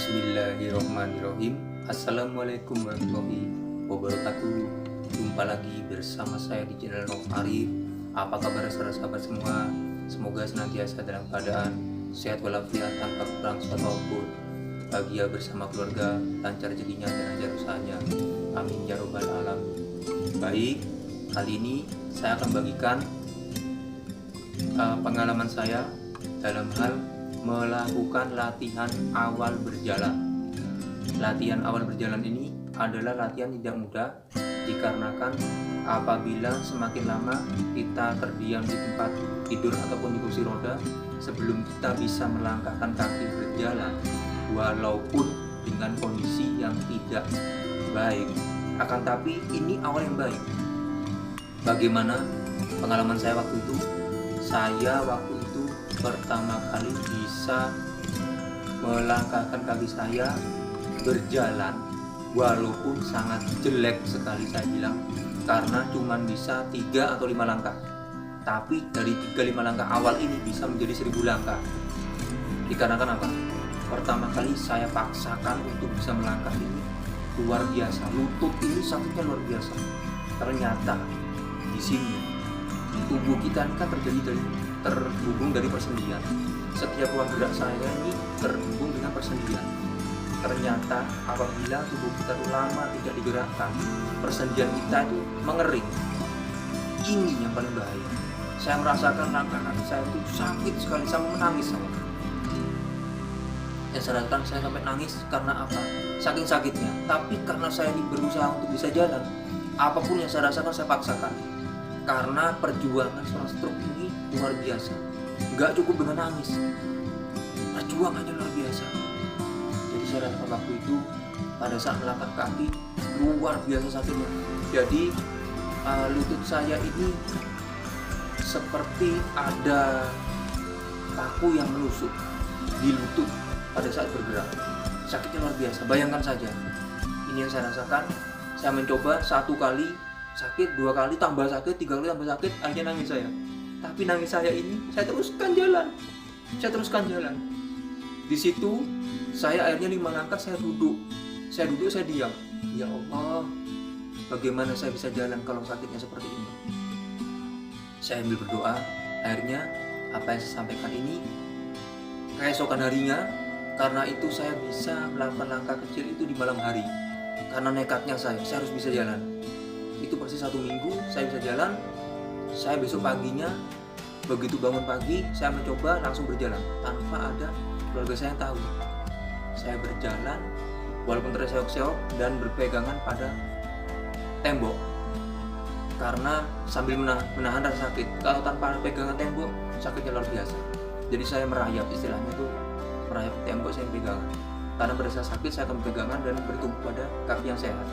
Bismillahirrahmanirrahim. Assalamualaikum warahmatullahi wabarakatuh. Jumpa lagi bersama saya di channel Nov Arif. Apa kabar sahabat-sahabat semua? Semoga senantiasa dalam keadaan sehat walafiat tanpa kurang suatu apapun. Bahagia bersama keluarga, lancar rezekinya dan lancar usahanya. Amin ya robbal alamin. Baik, kali ini saya akan bagikan pengalaman saya dalam hal melakukan latihan awal berjalan. Latihan awal berjalan ini adalah latihan tidak mudah dikarenakan apabila semakin lama kita terdiam di tempat tidur ataupun di kursi roda sebelum kita bisa melangkahkan kaki berjalan, walaupun dengan kondisi yang tidak baik. Akan tapi ini awal yang baik. Bagaimana pengalaman saya waktu itu? Saya waktu itu pertama kali bisa melangkahkan kaki saya berjalan, walaupun sangat jelek sekali saya bilang, karena cuma bisa 3 atau 5 langkah. Tapi dari 3-5 langkah awal ini bisa menjadi 1000 langkah. Dikarenakan apa? Pertama kali saya paksakan untuk bisa melangkah ini luar biasa. Lutut ini sakitnya luar biasa. Ternyata di sini tubuh kita ini kan terhubung dari persendian. Setiap ruang gerak saya ini terhubung dengan persendian. Ternyata apabila tubuh kita itu lama tidak digerakkan, persendian kita itu mengering. Ini yang paling bahaya. Saya merasakan langkah kaki saya itu sakit sekali, sampai menangis saya. Yang saya rasakan, saya sampai nangis karena apa? Saking sakitnya. Tapi karena saya ini berusaha untuk bisa jalan, apapun yang saya rasakan saya paksakan. Karena perjuangan seorang stroke ini luar biasa. Gak cukup dengan nangis, perjuangannya luar biasa. Jadi saya rasakan waktu itu pada saat melangkah kaki luar biasa sakitnya. Jadi lutut saya ini seperti ada paku yang menusuk di lutut pada saat bergerak. Sakitnya luar biasa. Bayangkan saja, ini yang saya rasakan. Saya mencoba 1 kali sakit, 2 kali tambah sakit, 3 kali tambah sakit, akhirnya nangis saya. Tapi nangis saya ini saya teruskan jalan. Di situ saya akhirnya 5 langkah saya duduk, saya diam. Ya Allah, bagaimana saya bisa jalan kalau sakitnya seperti ini? Saya ambil berdoa. Akhirnya apa yang saya sampaikan ini keesokan harinya, karena itu saya bisa melakukan langkah kecil itu di malam hari. Karena nekatnya saya harus bisa jalan. Itu persis 1 minggu saya bisa jalan. Saya besok paginya begitu bangun pagi saya mencoba langsung berjalan tanpa ada keluarga saya yang tahu. Saya berjalan walaupun terseok-seok dan berpegangan pada tembok karena sambil menahan rasa sakit. Kalau tanpa pegangan tembok sakitnya luar biasa. Jadi saya merayap, istilahnya itu merayap tembok saya pegangan. Karena pada saat sakit saya akan pegangan dan bertumpu pada kaki yang sehat.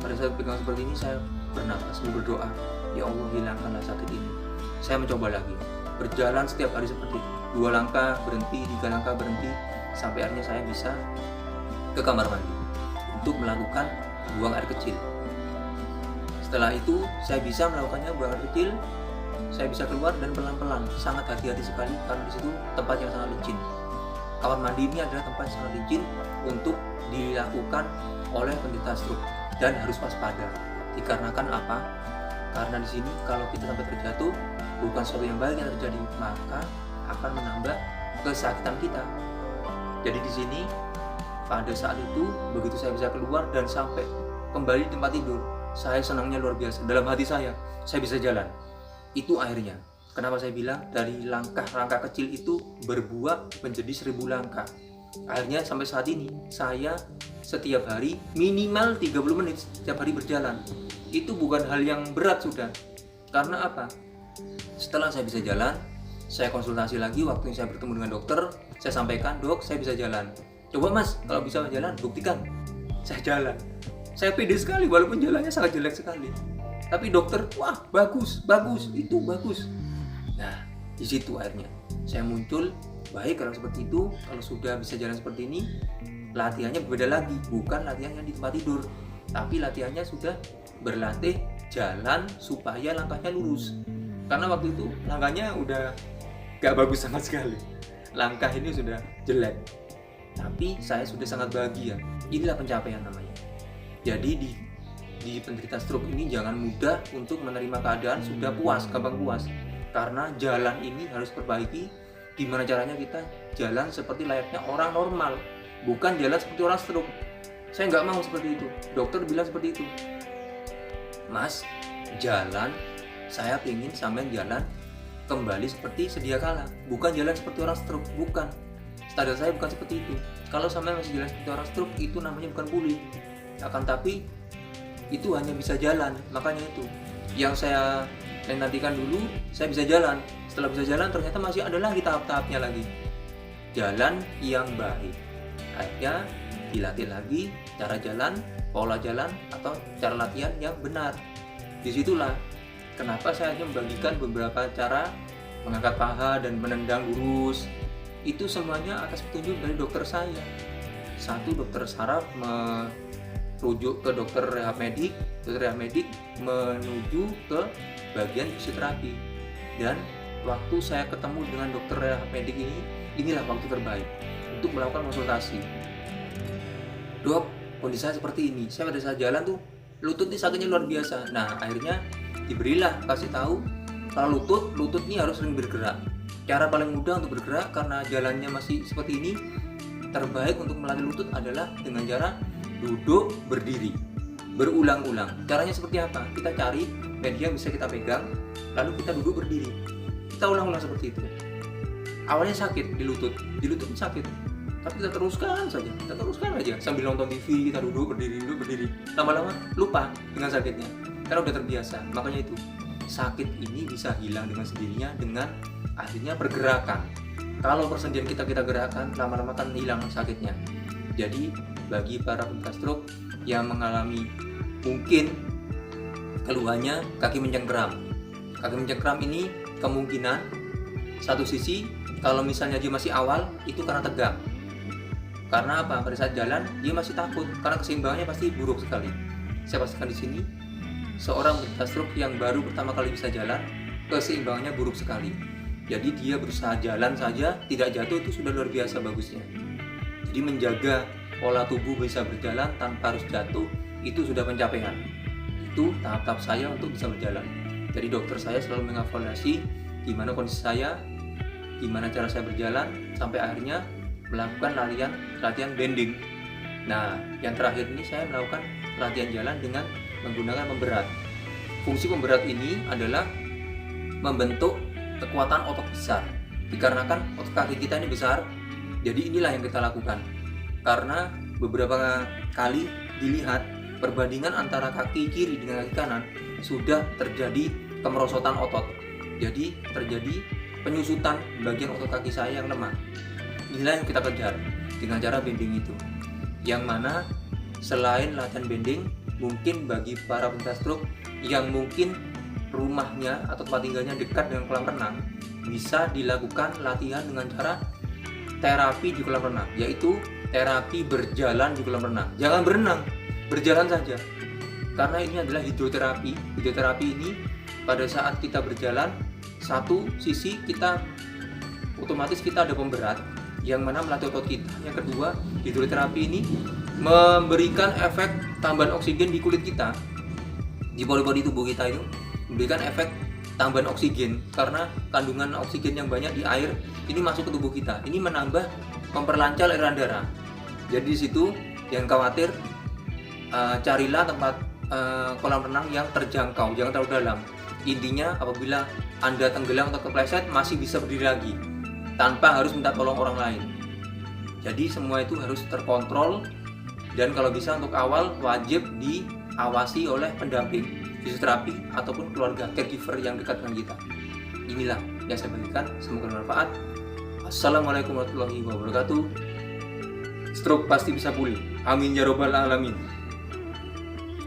Pada saat pegangan seperti ini saya bernapas sambil berdoa, ya Allah hilangkanlah sakit ini. Saya mencoba lagi berjalan setiap hari seperti itu, 2 langkah berhenti, 3 langkah berhenti, sampai akhirnya saya bisa ke kamar mandi untuk melakukan buang air kecil. Setelah itu saya bisa melakukannya buang air kecil, saya bisa keluar dan pelan-pelan, sangat hati-hati sekali karena di situ tempat yang sangat licin. Kamar mandi ini adalah tempat yang sangat licin untuk dilakukan oleh penderita stroke dan harus waspada. Dikarenakan apa? Karena di sini kalau kita sampai terjatuh, bukan sesuatu yang baik yang terjadi, maka akan menambah kesakitan kita. Jadi di sini pada saat itu begitu saya bisa keluar dan sampai kembali di tempat tidur, saya senangnya luar biasa. Dalam hati saya bisa jalan. Itu akhirnya. Kenapa saya bilang dari langkah-langkah kecil itu berbuah menjadi 1000 langkah. Akhirnya sampai saat ini saya setiap hari minimal 30 menit setiap hari berjalan. Itu bukan hal yang berat sudah. Karena apa? Setelah saya bisa jalan, saya konsultasi lagi. Waktu saya bertemu dengan dokter, saya sampaikan, dok saya bisa jalan. Coba mas, kalau bisa jalan buktikan. Saya jalan. Saya pede sekali walaupun jalannya sangat jelek sekali. Tapi dokter, wah bagus, itu bagus. Nah, di situ akhirnya saya muncul, baik kalau seperti itu, kalau sudah bisa jalan seperti ini, latihannya berbeda lagi, bukan latihan yang di tempat tidur, tapi latihannya sudah berlatih jalan supaya langkahnya lurus. Karena waktu itu langkahnya udah gak bagus sama sekali, langkah ini sudah jelek. tapi saya sudah sangat bahagia. Inilah pencapaian namanya. Jadi di penderita stroke ini jangan mudah untuk menerima keadaan sudah puas, gampang puas. Karena jalan ini harus perbaiki. Gimana caranya kita jalan seperti layaknya orang normal, bukan jalan seperti orang stroke. Saya nggak mau seperti itu. Dokter bilang seperti itu. Mas, jalan, saya ingin sampean jalan kembali seperti sedia kala, bukan jalan seperti orang stroke, bukan. Standar saya bukan seperti itu. Kalau sampean masih jalan seperti orang stroke, itu namanya bukan pulih. Akan tapi itu hanya bisa jalan, makanya itu yang saya nantikan dulu, saya bisa jalan. Setelah bisa jalan ternyata masih ada lagi tahap-tahapnya lagi. Jalan yang baik, akhirnya dilatih lagi cara jalan, pola jalan atau cara latihan yang benar. Disitulah kenapa saya hanya membagikan beberapa cara mengangkat paha dan menendang lurus. Itu semuanya atas petunjuk dari dokter saya. Satu, dokter saraf merujuk ke dokter rehab medik menuju ke bagian fisioterapi. Dan waktu saya ketemu dengan dokter rehab medik ini, inilah waktu terbaik untuk melakukan konsultasi. Dok, kondisi saya seperti ini. Saya pada saat jalan tuh lutut ini sakitnya luar biasa. Nah, akhirnya diberilah kasih tahu kalau lutut ini harus sering bergerak. Cara paling mudah untuk bergerak karena jalannya masih seperti ini, terbaik untuk melatih lutut adalah dengan cara duduk berdiri berulang-ulang. Caranya seperti apa? Kita cari media yang bisa kita pegang, lalu kita duduk berdiri. Kita ulang-ulang seperti itu. Awalnya sakit di lutut sakit, tapi kita teruskan aja sambil nonton TV, kita duduk berdiri. Lama-lama lupa dengan sakitnya karena udah terbiasa. Makanya itu, sakit ini bisa hilang dengan sendirinya dengan akhirnya pergerakan. Kalau persendian kita gerakkan, lama-lama kan hilang sakitnya. Jadi bagi para penderita stroke yang mengalami mungkin keluhannya kaki mencengkram ini kemungkinan satu sisi, kalau misalnya dia masih awal, itu karena tegang. Karena apa? Pada saat jalan dia masih takut karena keseimbangannya pasti buruk sekali. Saya pastikan di sini, seorang penderita stroke yang baru pertama kali bisa jalan, keseimbangannya buruk sekali. Jadi dia berusaha jalan saja tidak jatuh, itu sudah luar biasa bagusnya. Jadi menjaga pola tubuh bisa berjalan tanpa harus jatuh, itu sudah pencapaian. Itu tahap-tahap saya untuk bisa berjalan. Jadi dokter saya selalu mengevaluasi gimana kondisi saya, gimana cara saya berjalan, sampai akhirnya melakukan latihan bending. Nah, yang terakhir ini saya melakukan latihan jalan dengan menggunakan pemberat. Fungsi pemberat ini adalah membentuk kekuatan otot besar. Dikarenakan otot kaki kita ini besar, jadi inilah yang kita lakukan. Karena beberapa kali dilihat perbandingan antara kaki kiri dengan kaki kanan sudah terjadi kemerosotan otot. Jadi terjadi penyusutan bagian otot kaki saya yang lemah. Inilah yang kita kejar dengan cara bending itu. Yang mana selain latihan bending, mungkin bagi para penderita stroke yang mungkin rumahnya atau tempat tinggalnya dekat dengan kolam renang, bisa dilakukan latihan dengan cara terapi di kolam renang, yaitu terapi berjalan di kolam renang. Jangan berenang, berjalan saja. Karena ini adalah hidroterapi. Hidroterapi ini pada saat kita berjalan, satu sisi kita otomatis kita ada pemberat yang mana melatih otot kita. Yang kedua, hidroterapi ini memberikan efek tambahan oksigen di kulit kita, di pori-pori tubuh kita itu memberikan efek tambahan oksigen karena kandungan oksigen yang banyak di air ini masuk ke tubuh kita. Ini menambah, memperlancar aliran darah. Jadi di situ jangan khawatir, carilah tempat kolam renang yang terjangkau, jangan terlalu dalam. Intinya apabila Anda tenggelam atau kepleset masih bisa berdiri lagi tanpa harus minta tolong orang lain. Jadi semua itu harus terkontrol, dan kalau bisa untuk awal wajib diawasi oleh pendamping fisioterapi ataupun keluarga caregiver yang dekat dengan kita. Inilah yang saya bagikan, semoga bermanfaat. Assalamualaikum warahmatullahi wabarakatuh. Stroke pasti bisa pulih. Amin ya robbal alamin.